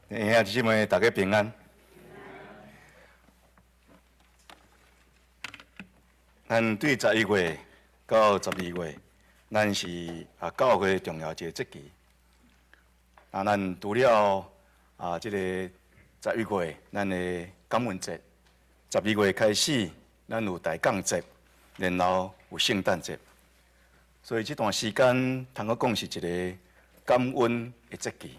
兄弟姊妹，大家平安。咱对11月到12月，咱是教会重要一个节期。咱除了这个11月，咱的感恩节；12月开始，咱有大港节，然后有圣诞节。所以这段时间，通讲是一个感恩的节期。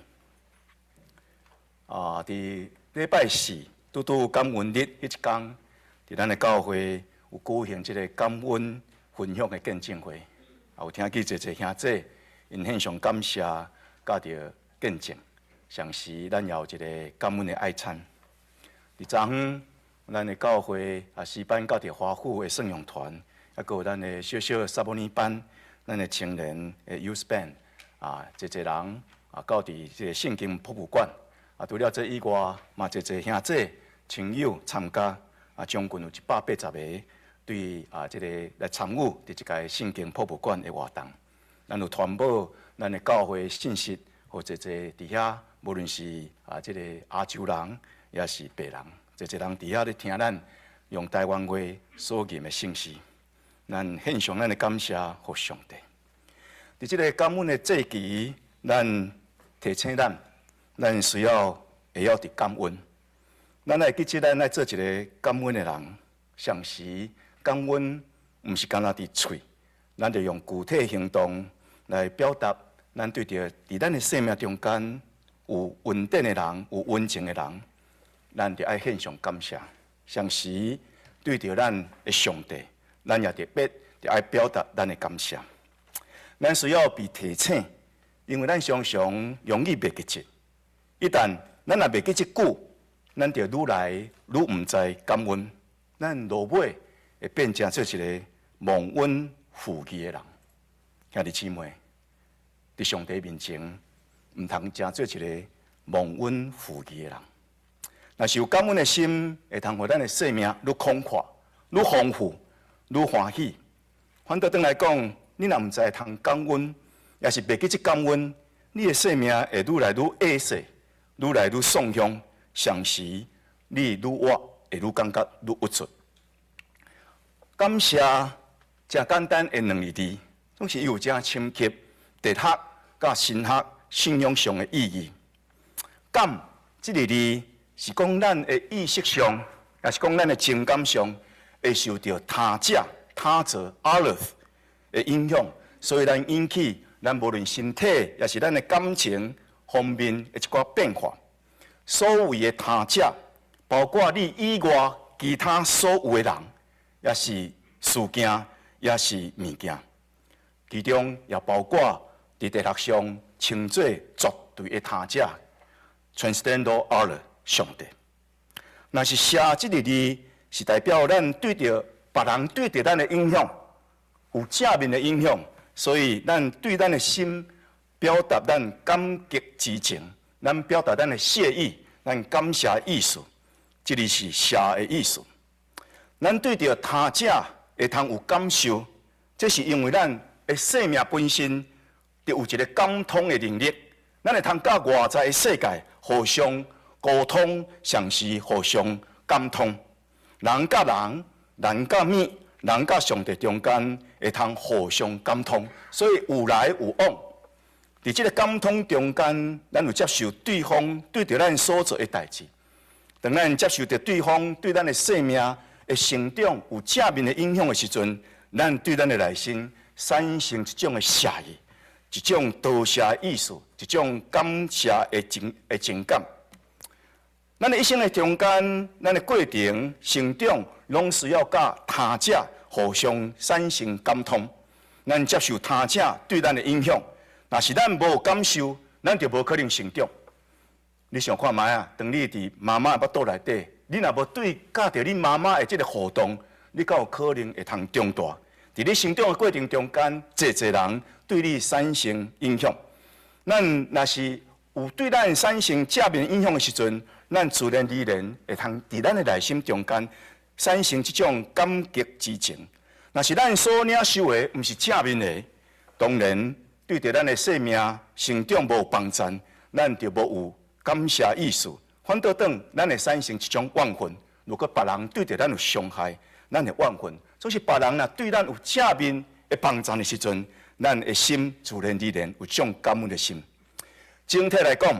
伫礼拜四，拄感恩日迄一天，伫咱的教会有举行即个感恩分享的见证会，也有听见一兄姐因献上感谢，甲着见证。上时咱也有一个感恩的爱餐。伫昨昏，咱的教会诗班甲着华府的圣咏团，还有咱的小小萨摩尼班，咱的青年的 Youth Band，一人到伫即个圣经博物馆。除了这以外，嘛一兄姐亲友参加，将近有180个对这个来参与伫即个圣经博物馆的活动。咱有传播咱的教会信息，或者伫遐，无论是这个亚洲人，也是白人，人伫遐咧听咱用台湾话所言的信息。咱献上咱的感谢给上帝。伫即个感恩的节期，咱提醒咱需要会晓伫感恩，咱来记起咱来做一个感恩的人。上时感恩毋是干那伫嘴，咱就用具体行动来表达咱对着伫咱的生命中间有稳定的人、有温情的人，咱就爱献上感谢。上时对着咱的上帝，咱也特别就爱表达咱的感谢。咱需要被提醒，因为咱常常容易袂记住。一旦咱也袂记即句，咱就愈来愈毋知感恩，咱落尾会变成做一个忘恩负义的人。兄弟姊妹，伫上帝面前，毋通真做一个忘恩负义的人。若是有感恩的心，会通互咱的生命愈宽阔、愈丰富、愈欢喜。反倒转来讲，你若毋知通感恩，也是袂记即感恩，你的生命会愈来愈矮小。愈来愈丧向，上时你愈活会愈感觉愈郁卒。感谢真简单的两个字，总是有真深刻哲学甲神学信仰上的意义。感这个字是讲咱的意识上，也是讲咱的情感上会受到他者、他者 others 的影响，所以咱引起咱无论身体也是咱的感情。方面的一寡变化，所有的他者，包括你以外其他所有的人，也是事件，也是物件，其中也包括伫哲学上称作绝对的他者 （transcendental other） 上帝。若是写这个字，是代表咱对着别人对着咱的影响有正面的影响，所以咱对咱的心。表达咱感激之情，咱表达咱的谢意，咱感谢的意思，这里是谢的意思。咱对着他者会通有感受，这是因为咱的生命本身就有一个感通的能力，咱会通甲外在的世界互相沟通，像是互相感通。人甲人、人甲物、人甲上帝中间会通互相感通，所以有来有往。伫这个感通中间，咱有接受对方对着咱所做的代志。当咱接受着对方对咱的生命的成长有正面的影响的时阵，咱对咱的内心产生一种的谢意，一种多谢的意思，一种感谢的情感。咱的一生的中间，咱的过程成长，拢需要甲他者互相产生感通。咱接受他者对咱的影响。若是咱无感受，咱就无可能成长。你想看卖啊？当你伫妈妈的腹肚内底，你若无对甲着你妈妈的这个互动，你敢有可能会通长大？伫你成长的过程中间，侪人对你产生影响。咱若是有对咱产生正面影响的时阵，咱自然而然会通伫咱的内心中间产生这种感激之情。若是咱所领受的毋是正面的，当然。对着咱的生命成长无帮助，咱就无有感谢意思，反倒等咱会产生一种怨恨。如果别人对着咱有伤害，咱会怨恨；总是别人若对咱有正面的帮助的时阵，咱的心自然而然有种感恩的心。整体来讲，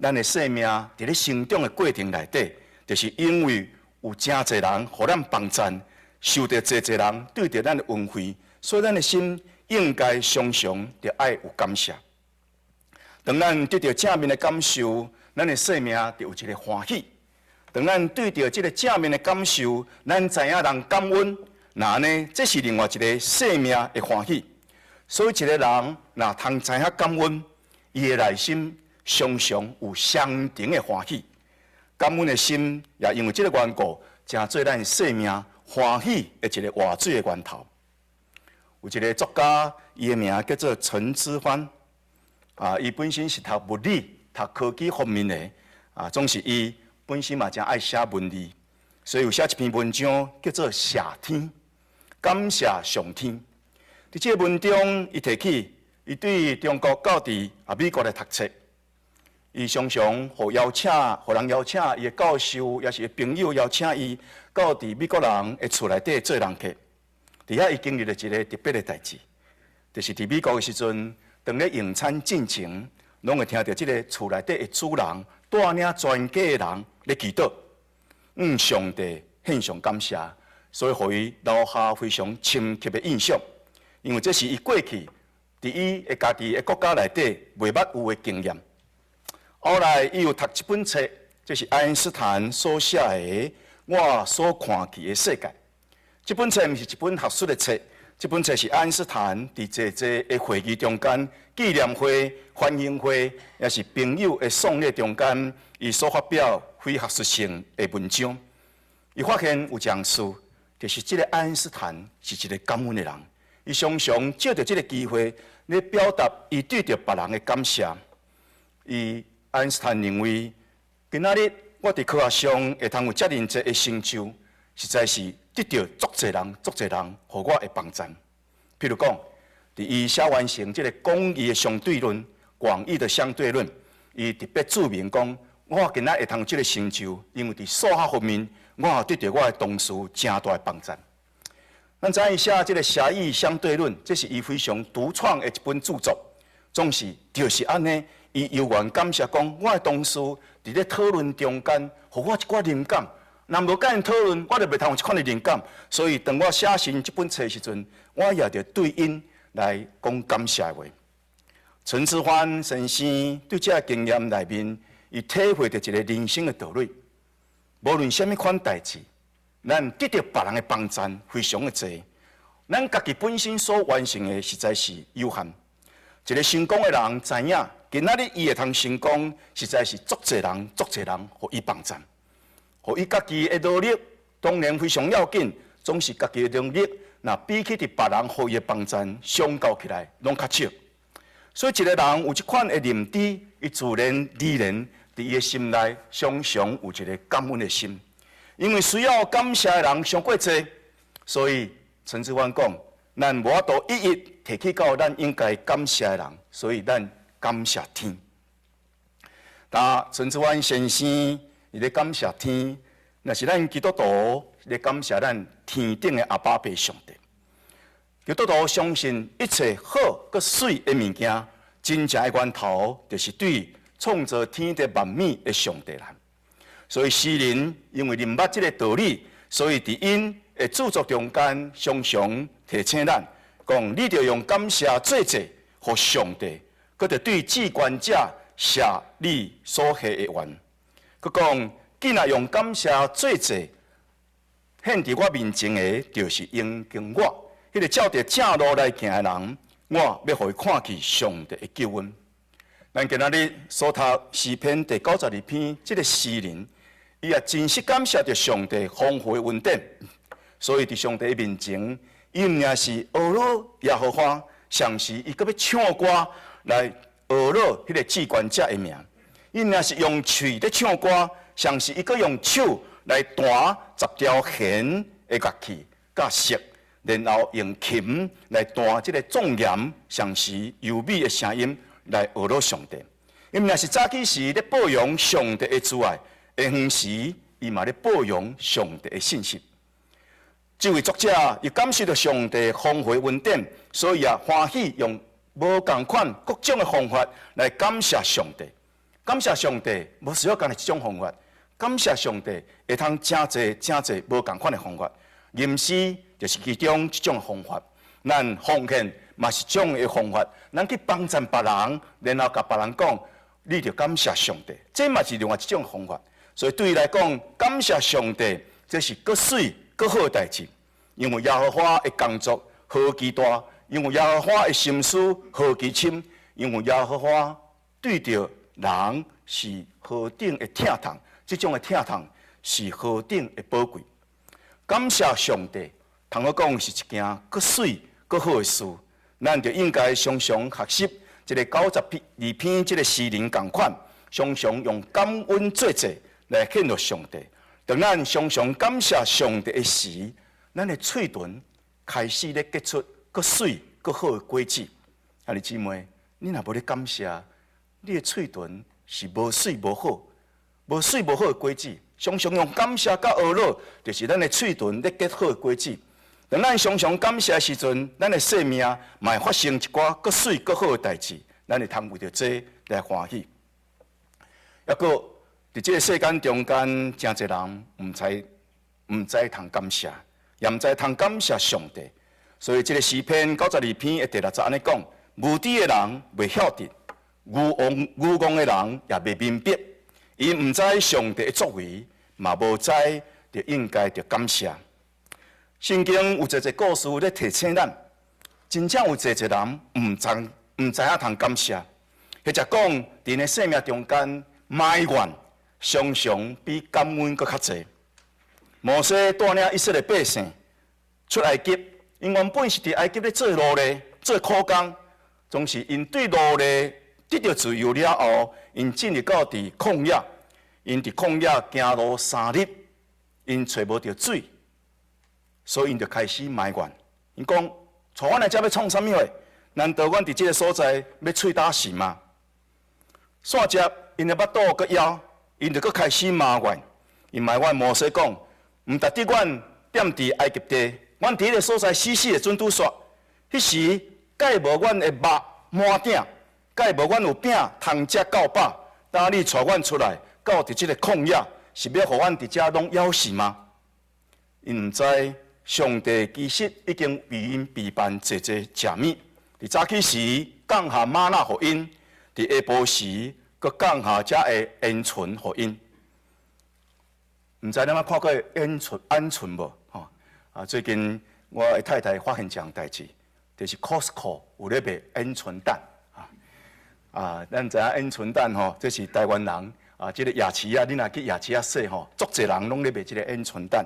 咱的生命伫咧成长的过程内底，就是因为有真侪人互咱帮衬，受到侪侪人对着咱的恩惠，所以咱的心应该常常着爱有感谢。当咱得到正面的感受，咱的生命就有一个欢喜。当咱对到这个正面的感受，咱知影人感恩，那呢，这是另外一个生命的欢喜。所以一个人若通知影感恩，伊的内心常常有相同的欢喜。感恩的心也因为这个缘故，成做咱生命欢喜的一个活水的源头。有一个作家，伊的名叫做陈之欢。伊本身是读物理、读科技方面的，总是伊本身嘛真爱写文字，所以有写一篇文章叫做《谢天》，感谢上天。伫这个文中，伊提起伊对中国到伫美国来读册，伊常常互人邀请伊的教授，也是朋友邀请伊到伫美国人的厝内底做人客。伫遐伊经历了一个特别的代志，就是伫美国的时阵。当咧用餐进前，拢会听到即个厝内底的主人带领全家的人咧祈祷，上帝献上感谢，所以互伊留下非常深刻的印象。因为这是伊过去伫伊的家己的国家内底未捌有的经验。后来伊又读一本册，这是爱因斯坦所写的《我所看见的世界》。这本册毋是一本学术的册。这本册是爱因斯坦伫侪的会议中间、纪念会、欢迎会，也是朋友的丧礼中间，伊所发表非学术性的文章。伊发现有一件事，就是这个爱因斯坦是一个感恩的人。伊常常借着这个机会来表达伊对着别人的感谢。爱因斯坦认为，今仔日我伫科学上会通有遮尔侪的成就，实在是。得到足侪人，互我的帮助。譬如讲，伫伊写完成这个广义的相对论、广义的相对论，伊特别注明讲，我今仔会通这个成就，因为伫数学方面，我也得到我的同事真大的帮助。咱知伊写这个狭义相对论，这是伊非常独创的一本著作，总是就是安尼，伊悠然感谢讲，我的同事伫咧讨论中间，互我一寡灵感。若无甲因讨论，我就袂通有即款的灵感。所以，当我写成这本册的时阵，我也着对因来讲感谢话。陈之欢先生对这个经验内面，伊体会到一个人生的道理。无论什么款代志，咱得到别人的帮助非常的多，咱家己本身所完成的实在是有限。一个成功的人知影，今仔日伊会通成功，实在是足侪人互伊帮助。互伊家己的努力当然非常要紧，总是家己的能力，那比起伫别人互伊的帮助相较起来，拢较少。所以一个人有即款的认知，伊自然而然伫伊的心内常常有一个感恩的心。因为需要感谢的人上过多，所以陈之欢讲，咱无法度一一提起到咱应该感谢的人，所以咱感谢天。但陈之欢先生。伊咧感谢天，那是咱基督徒咧感谢咱天顶的阿爸爸上帝。基督徒相信一切好佮水的物件，真正的源头就是对创造天地万物的上帝啦。所以诗人因为明白这个道理，所以伫因的著作中间常常提醒咱，讲你着用感谢做者，互上帝，佮着对至高者谢你所下的愿。佮讲，既然用感谢做者，显伫我面前的，就是应经我。迄个照着正路来行的人，我要互伊看见上帝的救恩。咱今仔日所读诗篇第92篇，这个诗人，伊也真实感谢着上帝丰富的恩典，所以伫上帝面前，伊毋仅是学了耶和华，上时伊阁要唱歌来学了迄个至高者的名。伊若是用喙咧唱歌，上时伊阁用手来弹10条弦的乐器，甲瑟，然后用琴来弹即个庄严、上时优美的声音来学了上帝。因若是早起时咧报扬上帝的慈爱，下昏时伊嘛咧报扬上帝的信息。这位作者又感受到上帝丰富恩典，所以欢喜用无共款各种的方法来感谢上帝。感谢上帝，无需要干一种方法。感谢上帝，会通真侪无共款的方法。吟诗就是其中一种方法。咱奉献嘛是种的方法。咱去帮衬别人，然后甲别人讲，你着感谢上帝，这嘛是另外一种方法。所以对伊来讲，感谢上帝，这是搁水搁好的代志。因为耶和华的工作何其大，因为耶和华的心思何其深，因为耶和华对着人是何等的疼痛，这种的疼痛是何等的宝贵。感谢上帝，通我讲是一件搁水搁好的事，咱就应该常常学习这个92篇这个诗人共款，常常用感恩做节来献给上帝。当咱常常感谢上帝的时，咱的嘴唇开始咧结出搁水搁好的果子。兄弟姊妹，你若无咧感谢，你的嘴唇是无水无好、无水无好的果子。常常用感谢甲懊恼，就是咱的嘴唇咧结好的果子。当咱常常感谢的时阵，咱的生命嘛会发生一寡搁水搁好的代志，咱会通为着这来欢喜。抑个伫这个世间中间，真侪人毋知通感谢。也毋知通感谢上帝，所以这个诗篇92篇的第60安尼讲：无知的人袂晓得，愚妄的人也袂明白，伊毋知上帝的作为，嘛无知就应该着感谢。圣经有侪故事咧提醒咱，真正有侪人毋知影通感谢，或者讲伫咧生命中间埋怨，常常比感恩搁较侪。摩西带领以色列百姓出埃及，因原本是伫埃及咧做奴隶、做苦工，总是因对奴隶得到自由了后，因进入到伫旷野，因伫旷野行路3日，因找无到水，所以因就开始埋怨。因讲：带阮来遮要创啥物货？难道阮伫即个所在要喙打死吗？煞接因的腹肚搁枵，因就搁开始埋怨。因埋怨摩西讲。毋值得阮踮伫埃及地，阮伫迄个所在死的准拄煞。迄时，敢无阮的肉满鼎，敢无阮有饼通食到饱。当你带阮出来，到伫即个旷野，是要互阮伫遮拢枵死吗？因毋知上帝其实已经为因备办济食物。伫早起时降下玛纳互因，伫下晡时阁降下遮的烟鹑互因。毋知你捌看过鹌鹑无？最近我的太太发现一项代志，就是 Costco 有咧卖鹌鹑蛋。咱知影鹌鹑蛋这是台湾人这个夜市你若去夜市说足侪人拢咧卖这个鹌鹑蛋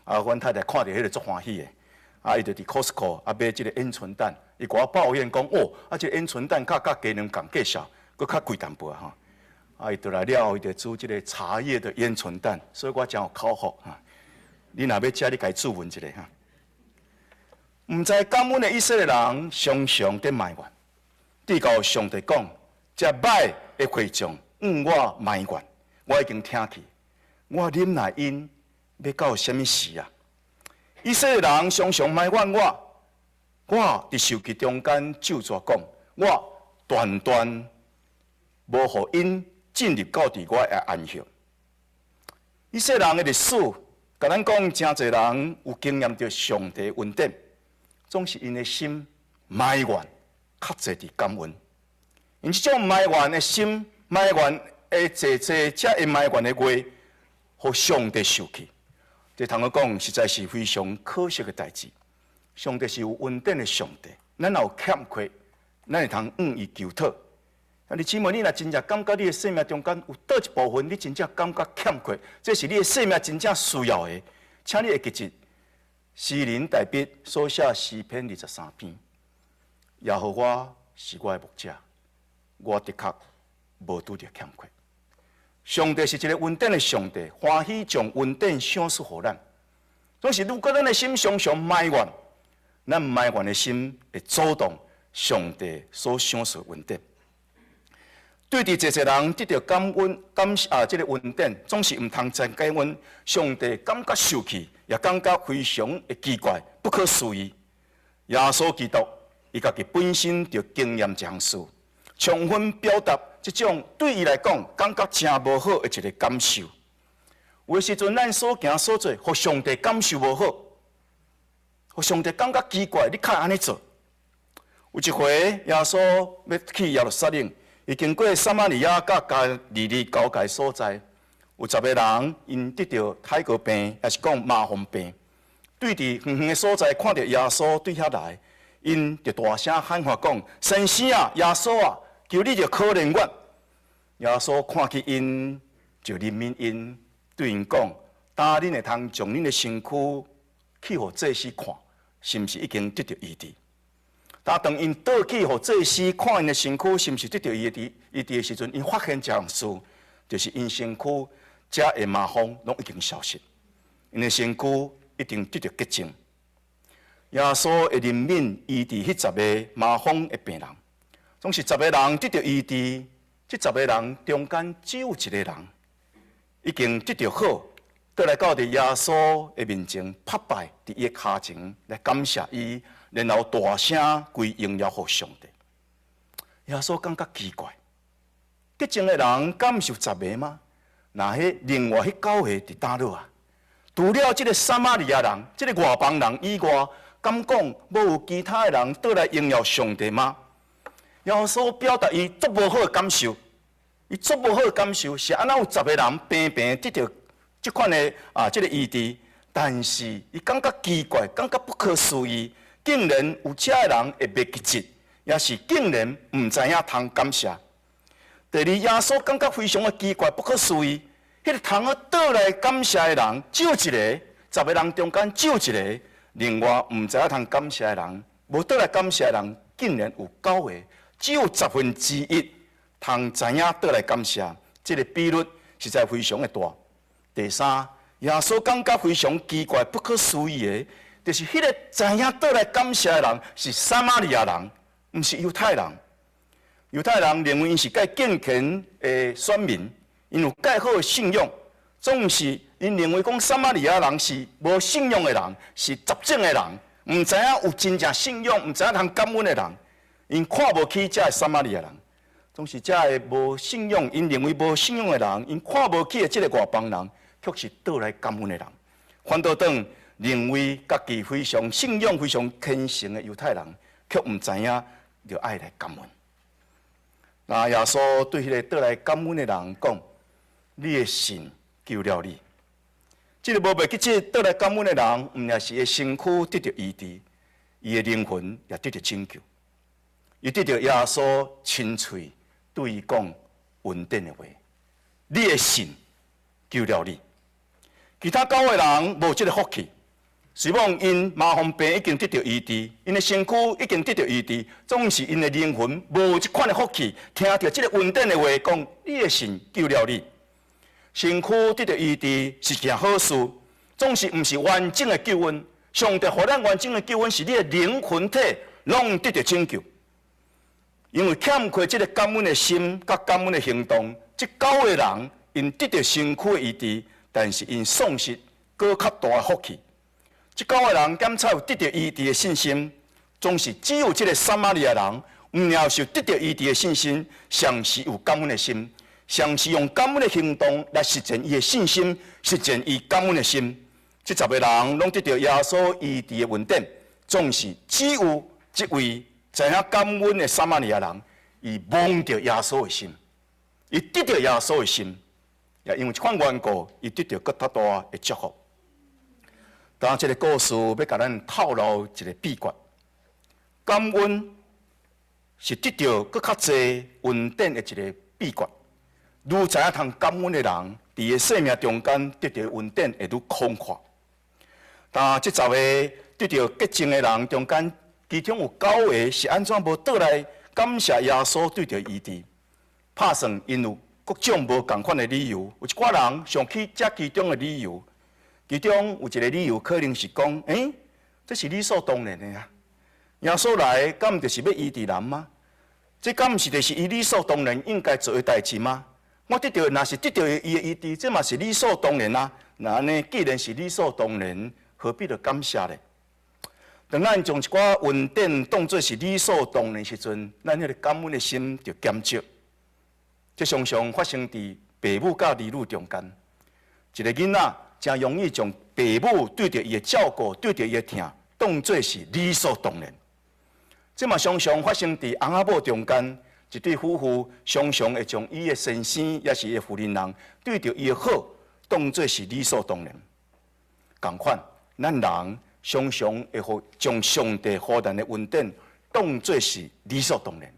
阮太太看到迄个足欢喜的，伊就伫 Costco买这个鹌鹑蛋，伊甲我抱怨讲这个鹌鹑蛋甲鸡卵共价少，佫较贵淡薄伊倒来了后，伊就煮这个茶叶的鹌鹑蛋，所以我真有口福你若要食，你家煮闻一下毋知感恩的以色列人常常伫埋怨，对到上帝讲：这歹的会众，我埋怨，我已经听去，我忍耐因要到什么时啊？以色列人常常埋怨我伫受气中间咒詛讲，我断无互因。进入到伫我的安息。以色列人的历史，甲咱讲，真侪人有经验到上帝恩典，总是因的心埋怨，较侪伫感恩。因这种埋怨的心，埋怨的济遮会埋怨的话，互上帝受气。这通我讲，实在是非常可惜的代志。上帝是有恩典的上帝，咱若有欠缺，咱会通伊求讨。你姊妹，你若真正感觉你的生命中间有倒一部分，你真正感觉欠缺，这是你的生命真正需要的，请你会记住诗人大笔所写诗篇23篇。耶和华是我的牧者，我的确无拄着欠缺。上帝是一个恩典的上帝，欢喜将恩典赏赐予咱。总是如果咱的心常常埋怨，咱埋怨的心会阻挡上帝所赏赐恩典。对伫一人得到这个恩典，总是毋通真解阮上帝感觉受气，也感觉非常的奇怪、不可思议。耶稣基督伊家己本身就经验这样事，充分表达这种对伊来讲感觉真无好的一个感受。有时阵咱所行所做，互上帝感受无好，互上帝感觉奇怪，你较安尼做。有一回，耶稣要去耶路撒冷。伊经过撒玛利亚甲加利利交界所在，有10个人因得到海哥病，也是讲麻风病。对伫远远的所在看到耶稣对遐来，因就大声喊话讲：“先生啊，耶稣啊，求你就可怜我。”耶稣看见因，就怜悯因，对因讲：“当恁会通将恁的身躯去互祭司看，是毋是已经得到医治？”当因倒去，互祭司看因的身躯是毋是得到医治的时阵，因发现这样事，就是因身躯遮的麻风拢已经消失，因的身躯一定得到洁净。耶稣会怜悯医治迄10个麻风的病人，总是10个人得到医治，这10个人中间只有1个人已经得到好，倒来到伫耶稣的面前拍拜伫伊的脚前来感谢伊。然后大声归荣耀给上帝。耶稣感觉奇怪，洁净的人敢毋是有10个吗？那迄另外迄9个伫倒落啊？除了这个撒玛利亚人、这个外邦人以外，敢讲无有其他的人倒来荣耀上帝吗？耶稣表达伊足无好的感受，伊足无好的感受是安怎有10个人平平得到这款的这个医治，但是伊感觉奇怪，感觉不可思议。竟然有遮个人会袂记节，也是竟然毋知影通感谢。第二，耶稣感觉非常的奇怪、不可思议。迄个通去倒来感谢的人，只有1个，10个人中间只有1个。另外毋知影通感谢的人，无倒来感谢的人，竟然有9个，只有1/10通知影倒来感谢。这个比率实在非常的大。第三，耶稣感觉非常奇怪、不可思议的。就是迄个知影倒来感谢的人是撒玛利亚人，毋是犹太人。犹太人认为因是介敬虔的选民，因有介好的信仰，总是因认为讲撒玛利亚人是无信仰的人，是杂种的人，毋知影有真正信仰，毋知影通感恩的人，因看无起遮个撒玛利亚人，总是遮个无信仰，因认为无信仰的人，因看无起的即个外邦人，却是倒来感恩的人，反倒等。认为家己非常信仰、非常虔诚的犹太人，却毋知影就爱来感恩。那耶稣对迄个倒来感恩的人讲：“你的信救了你。”这个无袂记这倒来感恩的人，毋也是伊身躯得到医治，伊的灵魂也得到拯救。伊得到耶稣亲嘴对伊讲恩典的话：“你的信救了你。”其他9个人无这个福气。虽望因麻风病已经得到医治，因的身躯已经得到医治，总是因的灵魂无这款的福气，听到这个恩典的话，讲你的信救了你，身躯得到医治是件好事，总是毋是完整的救恩。上帝予咱完整的救恩是你的灵魂体拢得到拯救，因为欠缺这个感恩的心甲感恩的行动，这9个人因得到身躯的医治，但是因丧失更较大的福气。这9个人检查有得到医治的信心，总是只有这个撒玛利亚人，毋了是得到医治的信心，尚是有感恩的心，尚是用感恩的行动来实践伊的信心，实践伊感恩的心。这10个人拢得到耶稣医治的恩典，总是只有这位知影感恩的撒玛利亚人，伊忘掉耶稣的心，伊得到耶稣的心，也因为这款缘故，伊得到更大的祝福。当这个故事要甲咱透露一个秘诀，感恩是得到更较侪恩典的一个秘诀。愈知影通感恩的人，伫伊生命中间得到恩典会愈广阔。但这10个得到洁净的人中间，其中有9个是安怎无倒来感谢耶稣对着医治？拍算因有各种无同款的理由，有一寡人想起这其中的理由。其中有一个理由，可能是讲，这是理所当然的啊！耶稣来，敢毋就是要医治人吗？这敢毋是就是伊理所当然应该做的代志吗？我得到若是得到伊的意志，这嘛是理所当然啊。那安尼既然是理所当然，何必着感谢呢？当咱将一寡恩典当作是理所当然时阵，咱迄个感恩的心就减少。这常常发生伫父母甲儿女中间，一个囡仔真容易将父母对着伊的照顾、对着伊的疼，当作是理所当然。这嘛常常发生伫翁仔某中间，一对夫妇常常会将伊的先生也是伊的夫人人对着伊的好，当作是理所当然。同款，咱人常常会将上帝予咱的恩典当作是理所当然。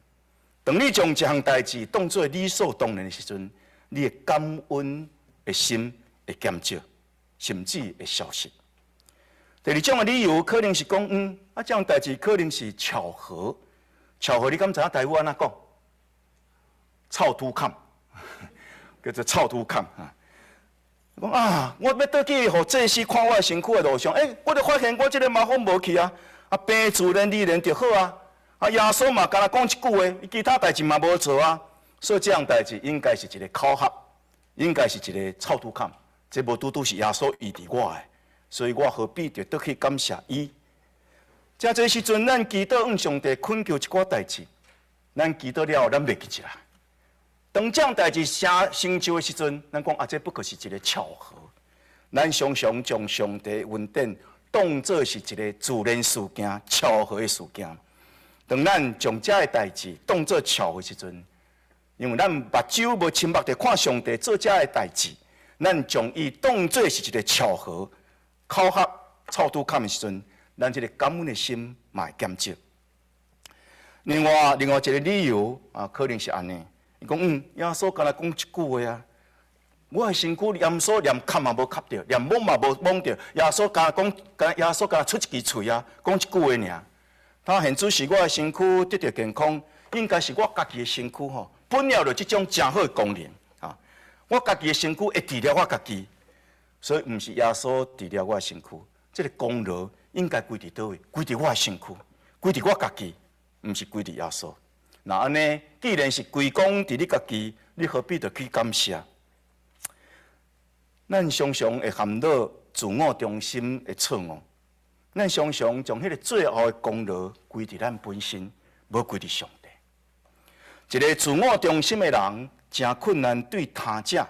当你将一项代志当作理所当然的时阵，你的感恩的心会减少，甚至会消失。第二种的理由可能是讲，这项代志可能是巧合。巧合，你敢知影台语安怎讲？臭土坎，叫做臭土坎啊。讲啊，我要倒去互祭司看我的身躯的路上，我就发现我这个麻烦无去啊，病自然而然就好啊。耶稣嘛，敢若讲一句话，其他代志嘛无做啊。所以这样代志应该是一个巧合，应该是一个臭土坎。这无拄拄是耶稣医治我的，所以我何必着倒去感谢伊？正这时阵，咱祈祷向上帝恳求一寡代志，咱祈祷了后，咱袂记起来。当这样代志成就的时阵，咱讲这不过是一个巧合。咱常常将上帝恩典当作是一个自然事件、巧合的事件。当咱将这个代志当作巧合的时阵，因为咱目睭无亲目地看上帝做这个代志，咱将伊当作是一个巧合、巧合、臭土坎的时阵，咱这个感恩的心嘛会减少。另外一个理由可能是安尼，伊讲耶稣敢若讲一句话啊，我的身躯盐所连吸嘛无吸着，连摸嘛无摸着，耶稣敢若出一支喙啊，讲一句话尔。他现主是我的身躯得到健康，应该是我家己的身躯吼，本了就这种真好的功能啊！我家己的身躯会治疗我家己，所以毋是耶稣治疗我的身躯，这个功劳应该归伫倒位？归伫我的身躯，归伫我家己，毋是归伫耶稣。那安尼，既然是归功伫你家己，你何必着去感谢？咱常常会陷到自我中心的错误。咱常常将迄个最后的功劳归伫咱本身，无归伫上帝。一个自我中心的人，真困难对他者、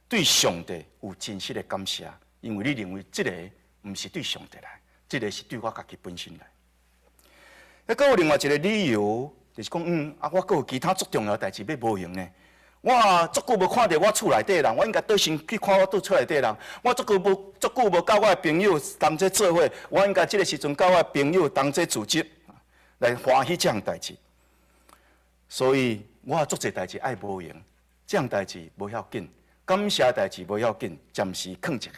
对上帝有真实的感谢，因为你认为这个毋是对上帝来，这个是对我家己本身来。还有另外一个理由，就是讲，我还有其他足重要的代志要无用呢。我足久无看到我厝内底人，我应该倒先去看我厝内底人。我足久无甲我的朋友同齐做伙，我应该这个时阵甲我的朋友同齐组织来欢喜这样代志。所以我做这代志爱无用，这样代志无要紧，感谢代志无要紧，暂时放一下。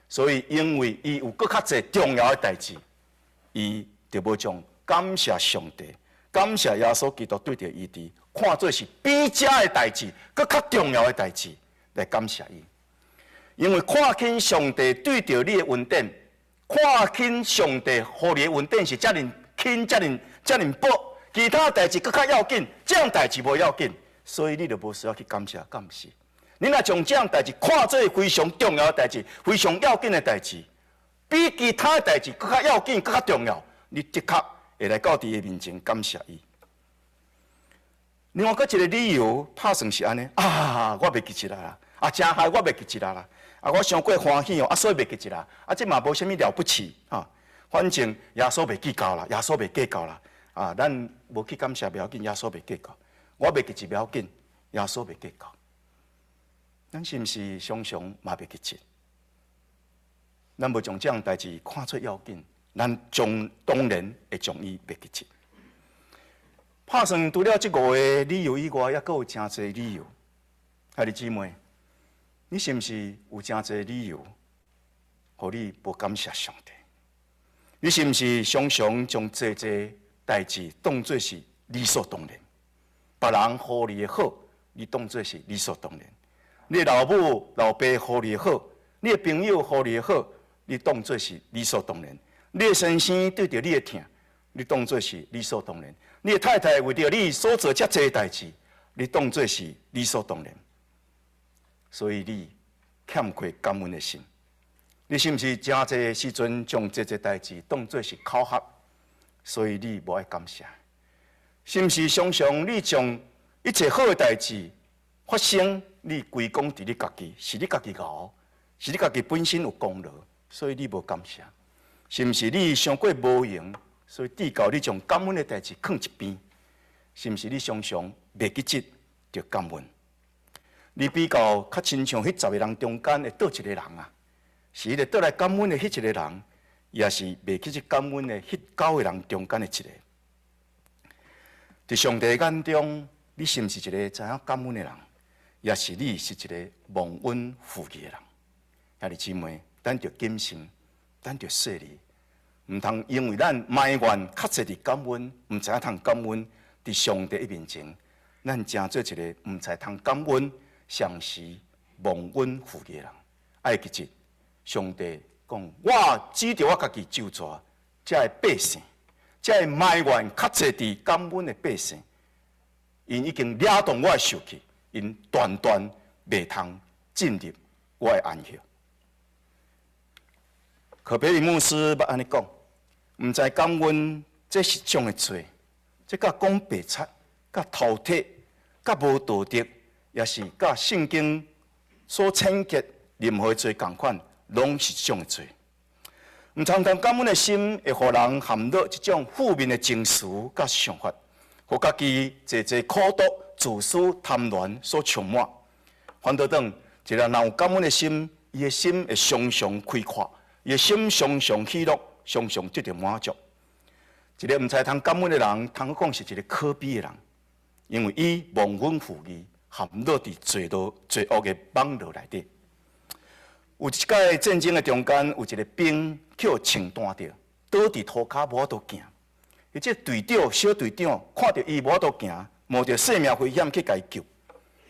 所以因为伊有搁较侪重要的代志，伊就无将感谢上帝、感谢耶稣基督对着伊治。看做是比这的代志，搁较重要的代志来感谢伊，因为看见上帝对着你的恩典，看见上帝予你的恩典是遮尔轻、遮尔薄，其他代志搁较要紧，这样代志无要紧，所以你就无需要去感谢，敢毋是？你若将这样代志看做非常重要的代志，非常要紧的代志，比其他的代志搁较要紧、搁较重要，你的确会来到伊的面前感谢伊。另外，搁一个理由，拍算是安尼我袂记起来啦，真害我袂记起来啦，我伤过欢喜哦，所以袂记起来，这嘛无啥物了不起反正耶稣袂计较啦，耶稣袂计较啦，咱无去感谢不要紧，耶稣袂计较，我袂记起不要紧，耶稣袂计较，咱是毋是常常嘛袂记起？咱无将这样代志看出要紧，咱当然会将伊袂记起。拍算除了这5个理由以外，还佫有真侪理由。兄弟姊妹，你是毋是有真侪理由，互你无感谢上帝？你是毋是常常将这代志当作是理所当然？别人予你的好，你当作是理所当然；你的老母老爸予你的好，你的朋友予你的好，你当作是理所当然；你的先生对着你的疼，你当作是理所当然。你的太太为着你所做遮济代志，你当作是理所当然，所以你欠缺感恩的心。你是毋是真济时阵将这代志当作是考核，所以你无爱感谢？是毋是常常你将一切好的代志发生，你归功伫你家己，是你家己熬，是你家己本身有功劳，所以你无感谢？是毋是你伤过无用，所以地教你将感恩的代志放一边？是毋是你常常袂记得着感恩？你比较较亲像迄10个人中间的倒一个人啊？是迄个倒来感恩的迄一个人，也是袂记得感恩的迄9个人中间的一个？伫上帝眼中，你是毋是一个知影感恩的人？也是你是一个忘恩负义的人？兄弟姊妹，咱着谨慎，咱着细腻，毋通因为咱埋怨较侪伫感恩，毋知影通感恩。伫上帝一面前，咱真做一个毋知通感恩、常时忘恩负义的人。爱记住，上帝讲：我指着我家己救助，才会百姓。才会埋怨较侪伫感恩的百姓，因已经惹动我的受气，因断断袂通进入我的安息。可别里牧师捌安尼讲，毋知感恩这是种的罪，这甲讲白贼、甲饕餮、甲无道德，也是甲圣经所谴责任何罪共款，拢是种的罪。毋常常感恩的心，会互人陷入一种负面的情绪甲想法，互家己侪苦毒、自私、贪婪所充满。反倒等一个人有感恩的心，伊的心会常常开阔，伊的心常常喜乐，常常得到满足。一个毋知通感恩的人，通讲是一个可悲的人，因为伊忘恩负义，陷入伫罪恶的网络内底。有一届战争的中间，有一个兵去枪弹着，倒伫涂骹无法度行。而这队长、小队长看到伊无法度行，冒着生命危险去甲伊救。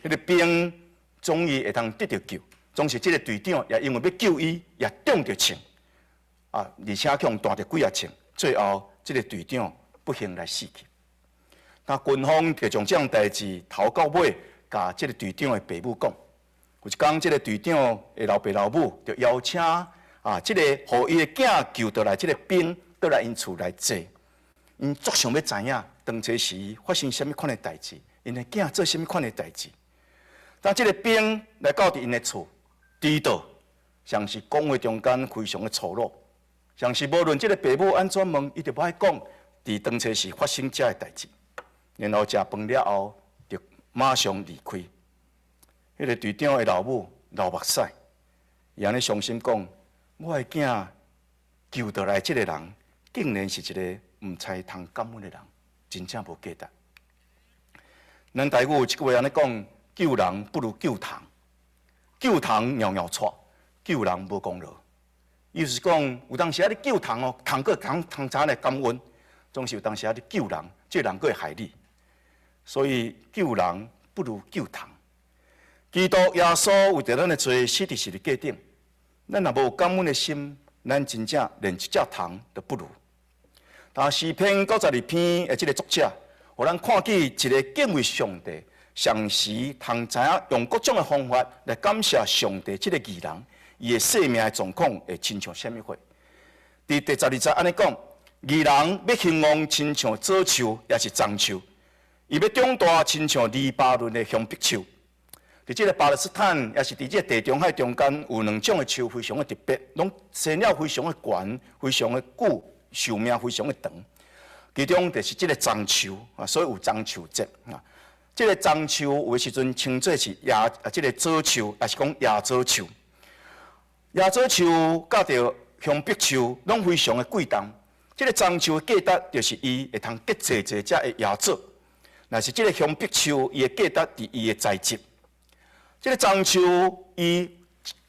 迄个兵终于会通得到救，总是这个队长也因为要救伊，也中着枪，而且向弹着几啊枪，最后这个队长不幸来死去。那军方就将这样代志头到尾，甲这个队长的爸母讲。有一天，这个队长的老爸老母就邀请这个互伊的囝救倒来，这个兵倒来因厝来坐。因足想要知影当初时发生什么款的代志，因的囝做什么款的代志。当这个兵来到伫因的厝，知道像是讲话中间非常的粗鲁，像是无论这个爸母安怎问，伊就不爱讲伫当初时发生这的代志。然后食饭了后，就马上离开。迄个队长的老母流目屎，伊安尼伤心讲：我的囝救倒来，这个人竟然是一个毋知通感恩的人，真正无价值。咱台语有一句话安尼讲：救人不如救糖，救糖尿尿错，救人无功劳。意思是讲，有当时啊，你救糖哦，糖个通早来感恩，总是有当时啊，你救人，这人佫会害你。所以救人不如救糖。基督耶稣为着咱的罪死伫十字架顶，咱若无有感恩的心，咱真正连一只糖都不如。但诗篇92篇的这个作者，互咱看见一个敬畏上帝、常时通知影用各种的方法来感谢上帝这个义人，伊的生命的状况会亲像什么货？伫第12节安尼讲，义人要兴旺亲像枣树，也是樟树。伊要长大，亲像黎巴嫩的香槟树。伫这个巴勒斯坦，也是伫这个地中海中间，有2种的树非常的特别，拢生了非常的悬，非常的久，寿命非常的长。其中就是这个樟树啊，所以有樟树节啊。这个樟树有的时阵称作是这个枣树，也是讲椰枣树。椰枣树甲着香槟树，拢非常的贵重。这个樟树的价值就是伊会通结济只的椰枣。若是这个香槟树，伊的价值伫伊的材质。这个樟树伊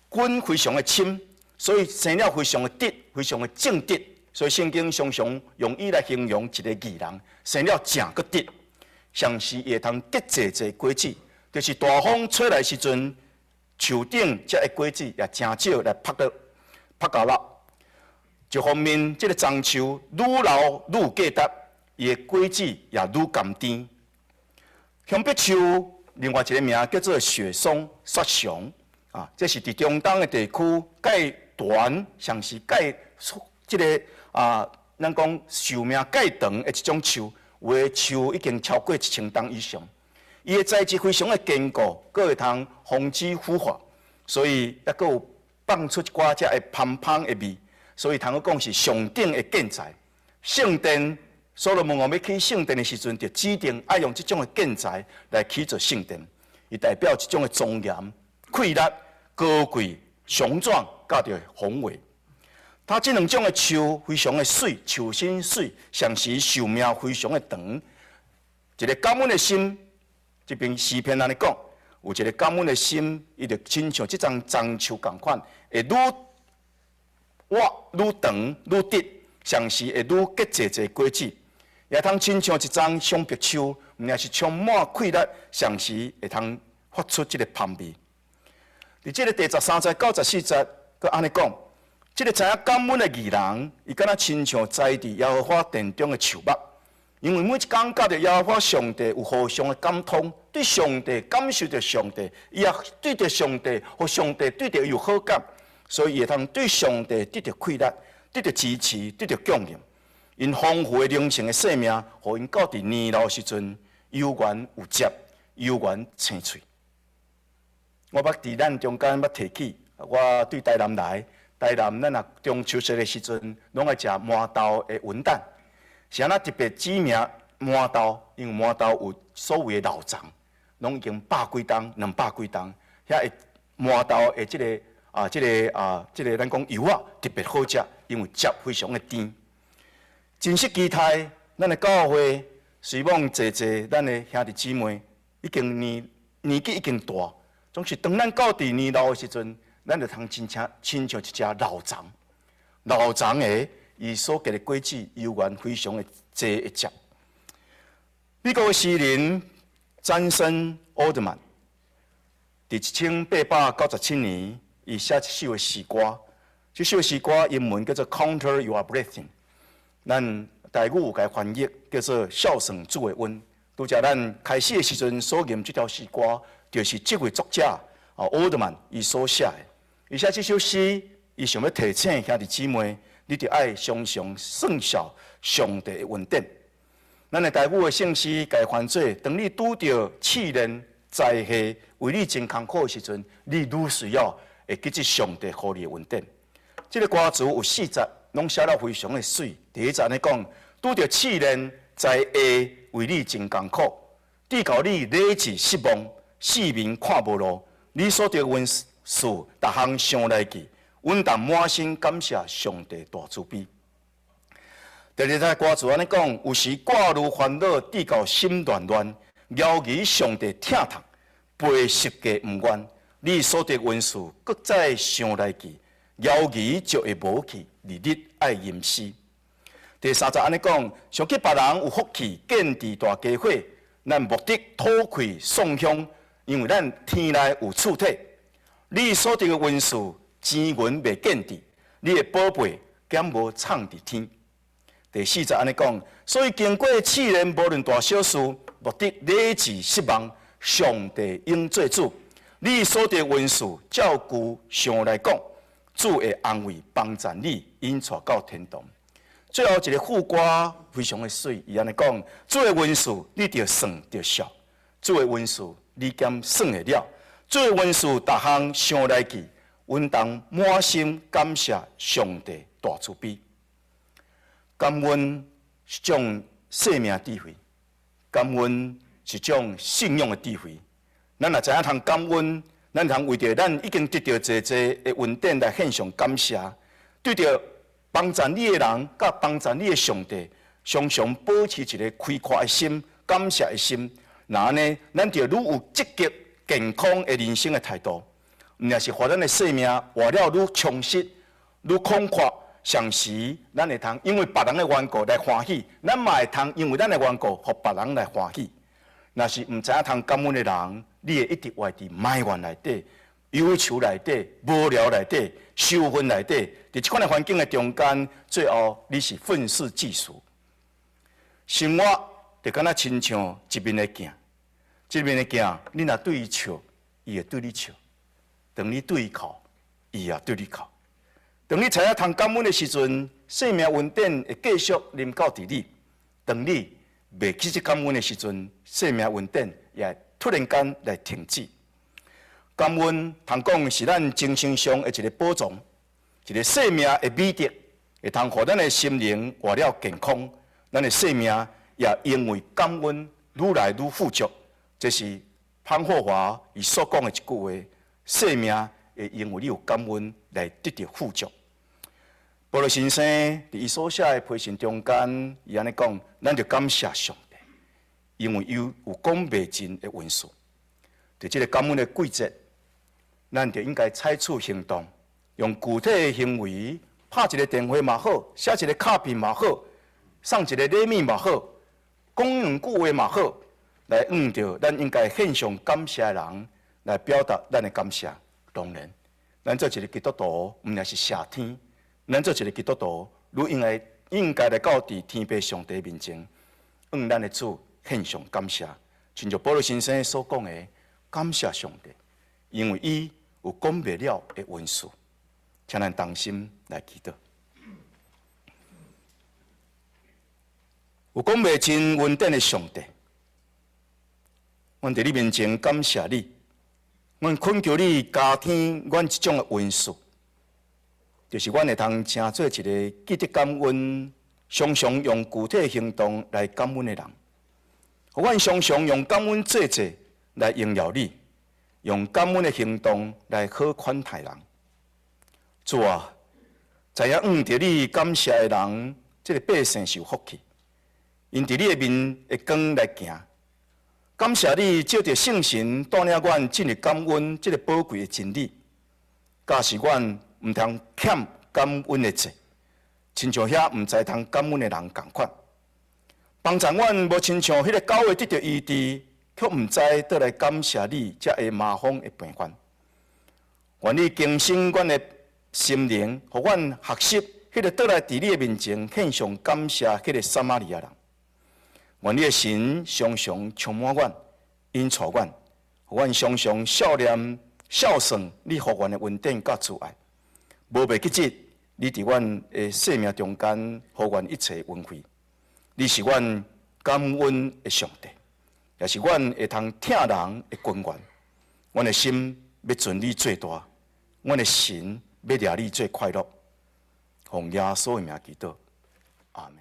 根非常的深，所以生了非常的直，非常的正直。所以圣经常常用伊来形容一个义人，生了正个直，像是伊会通结济果子，就是大风吹来时阵，树顶才会果子也真少来拍到落。一方面，这个樟树愈老愈有价值。伊的果子也愈甘甜。香碧树另外一个名叫做雪松雪松啊，这是伫中东的地区介短，像是介即个咱讲寿命介长的一种树，有的树已经超过1000吨以上。伊的材质非常的坚固，佫会通防止腐化，所以也佫有放出一寡只会香香的味，所以通去讲是上等的建材。圣殿，所罗门王要起圣殿的时阵，就指定爱用这种的建材来起做圣殿，伊代表一种的庄严、气力、高贵、雄壮，甲着宏伟。它这两种的树非常的水，树身水，同时寿命非常的长。一个感恩的心，这边诗篇安尼讲，有一个感恩的心，伊就亲像这张樟树共款，会愈活愈长愈直，同时会愈结济济果子，也通亲像一张香碧树，毋也是充满气力，同时会通发出这个香味。伫这个第13节、94节，佮安尼讲。这个知影感恩的义人，伊敢若亲像栽伫耶和华殿中的树木，因为每一天甲着耶和华上帝有互相的感通，对上帝感受着上帝，伊也对着上帝和上帝对着有好感，所以伊会通对上帝得到气力，得到支持，得到供应。因丰富的灵性的生命，互因到伫年老时阵有缘有接，有缘青翠。我捌伫咱中间捌提起，我对台南来。台南，咱若中秋节的时阵，拢爱食麻豆的文旦。是安那特别指名麻豆，因为麻豆有所谓的老长，拢已经100几吨、200几吨。遐会麻豆的这个咱讲油啊，特别好食，因为汁非常的甜。真实期待，咱的教会希望坐咱的兄弟姊妹，已经年纪已经大，总是当咱到伫年老的时阵。咱就通亲像一只老长，老长的伊所结的果子，有缘非常的济一只。美国的诗人詹森·奥德曼，伫1897年，伊写一首的诗歌。这首诗歌英文叫做《Counter Your Blessing》，咱台语有甲翻译叫做《孝顺主的恩》。拄则咱开始的时阵所念这条诗歌，就是这位作者奥德曼伊所写的。伊写这首诗，伊想要提醒兄弟姊妹，你着爱常常顺效上帝的恩典。咱的台语的圣诗，该翻做：当你拄着试炼、灾害，为你真艰苦的时阵，你愈需要会记起上帝互你的恩典。这个歌词有4节，拢写得非常的水。第一节呢讲，拄着试炼、灾害，为你真艰苦，地cầu你理智失望，四面看无路，你所得恩事，逐项想来记，阮当满心感谢上帝大慈悲。第二节歌词安尼讲，有时挂如烦恼，地cầu心乱乱，摇疑上帝疼痛，背十架毋愿，你所得恩事，搁再想来记，摇疑就会无去，日日爱吟诗。第三节安尼讲，想起别人有福气，建地大家伙，咱目的讨气送香，因为咱天内有厝体。你所得的恩事，钱银袂见地，你的宝贝减无藏伫天。第4节安尼讲，所以经过试炼，无论大小事，目的理智失望，上帝应做主。你所得的恩事，照顾上来讲，主会安慰帮助你，引带到天堂。最后一个副歌非常的水，伊安尼讲：主的恩事，你着算着笑；主的恩事，你减算会了。主的恩事，逐项想来记，阮当满心感谢上帝大慈悲。感恩是种生命智慧，感恩是种信仰的智慧。咱若知影通感恩，咱通为着咱已经得到济的恩典来献上感谢，对着帮助你的人，甲帮助你的上帝，常常保持一个开阔的心、感谢的心。那呢，咱就愈有积极、健康的人生的态度，毋也是互咱的生命活了愈充实、愈广阔。同时，咱会通因为别人的缘故来欢喜，咱嘛会通因为咱的缘故，互别人来欢喜。若是毋知影通感恩的人，你会一直活伫埋怨内底、忧愁内底、无聊内底、羞愤内底，伫即款的环境的中间，最后你是愤世嫉俗。生活就敢若亲像一面的镜，一面的镜，你若对伊笑，伊会对你笑；当你对伊哭，伊也对你哭。当你才啊通感恩的时阵，生命恩典会继续临到伫你；当你袂起这感恩的时阵，生命恩典也突然间来停止。感恩通讲是咱精神上的一个保障，一个生命的美德，会通互咱的心灵活了健康，咱的生命也因为感恩愈来愈富足。这是潘霍华伊所讲的一句话：生命会因为你有感恩来得到富足。保罗先生伫伊所写的批信中间，伊安尼讲：咱就感谢上帝，因为伊有讲袂尽的恩赐。伫这个感恩的季节，咱就应该采取行动，用具体的行为，拍一个电话嘛好，写一个卡片嘛好，送一个礼物嘛好，讲两句话嘛好，来换着咱应该献上感谢的人，来表达咱的感谢。当然，咱做一个基督徒，毋然是谢天。咱做一个基督徒，应该来到伫天父上帝面前，向咱的主献上感谢。亲像保罗先生所讲的，感谢上帝，因为伊有讲袂了的恩赐。请咱同心来祈祷。有讲袂尽恩典的上帝，阮伫你面前感谢你，阮恳求你加添阮这种的恩赐。就是阮会通成做一个记得感恩，常常用具体行动来感恩的人。互阮常常用感恩做者来荣耀你，用感恩的行动来好款待人。主啊，知影换着你感谢的人，这个百姓是有福气，因伫你的面的光来行。感谢你借着圣神带领阮进入感恩这个宝贵的真理，假使阮毋通欠感恩的罪，亲像遐毋知通感恩的人共款。帮助阮无亲像迄个狗会得到医治，却毋知倒来感谢你，才会麻烦的病患。愿你更新阮的心灵，互阮学习迄个倒来伫你的面前献上感谢迄个撒玛利亚人。愿你的神常常充满阮，引导阮，互阮常常孝念、孝顺你互阮的恩典甲慈爱。无袂记节，你伫阮的生命中间，互阮一切恩惠。你是阮感恩的上帝，也是阮会通听人的根源。阮的心要尊你最大，阮的神要掠你最快乐。奉耶稣的名祈祷，阿门。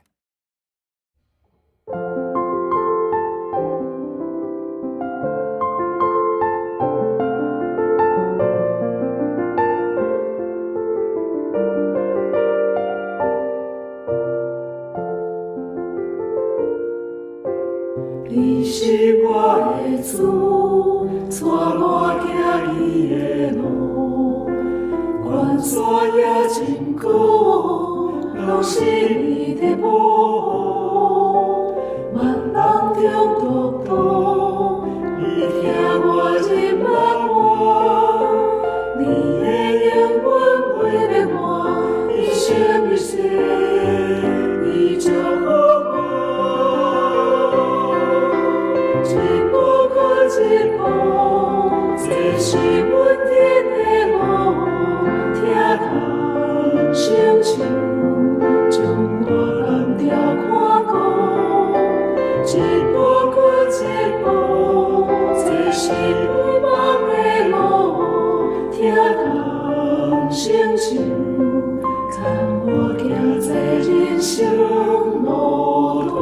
你是我的主，带我行你的路，愿山也真高，拢是你的保护。万人中独独，你听我日梦话，你的应允袂变换，一生一世，你祝福我。一步，这是阮天的路，听他声唱，将我蓝调看顾。一步过一步，这是美梦的路，听他声唱，牵我行这人生路途。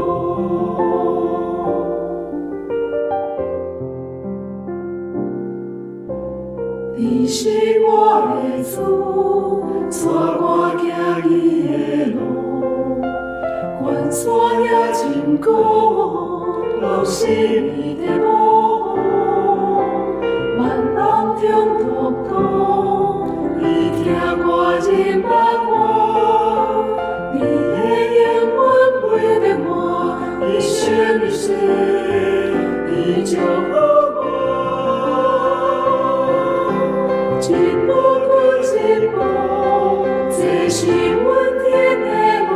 你是我的主，带我行你的路，愿山也真高，拢是你的保护。万人中独独，你听我日梦话，你的应允袂变换，一生一世，你祝福我。一步过一步，这是阮天的路，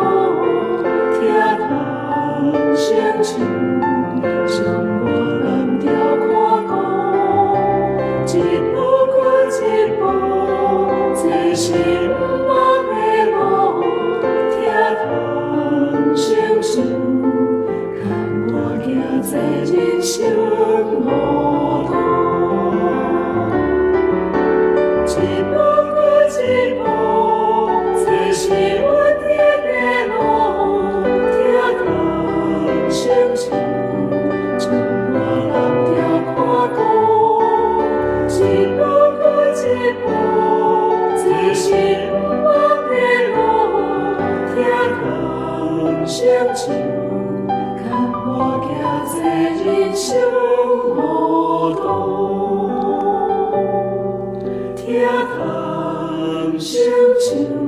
听他声。成就。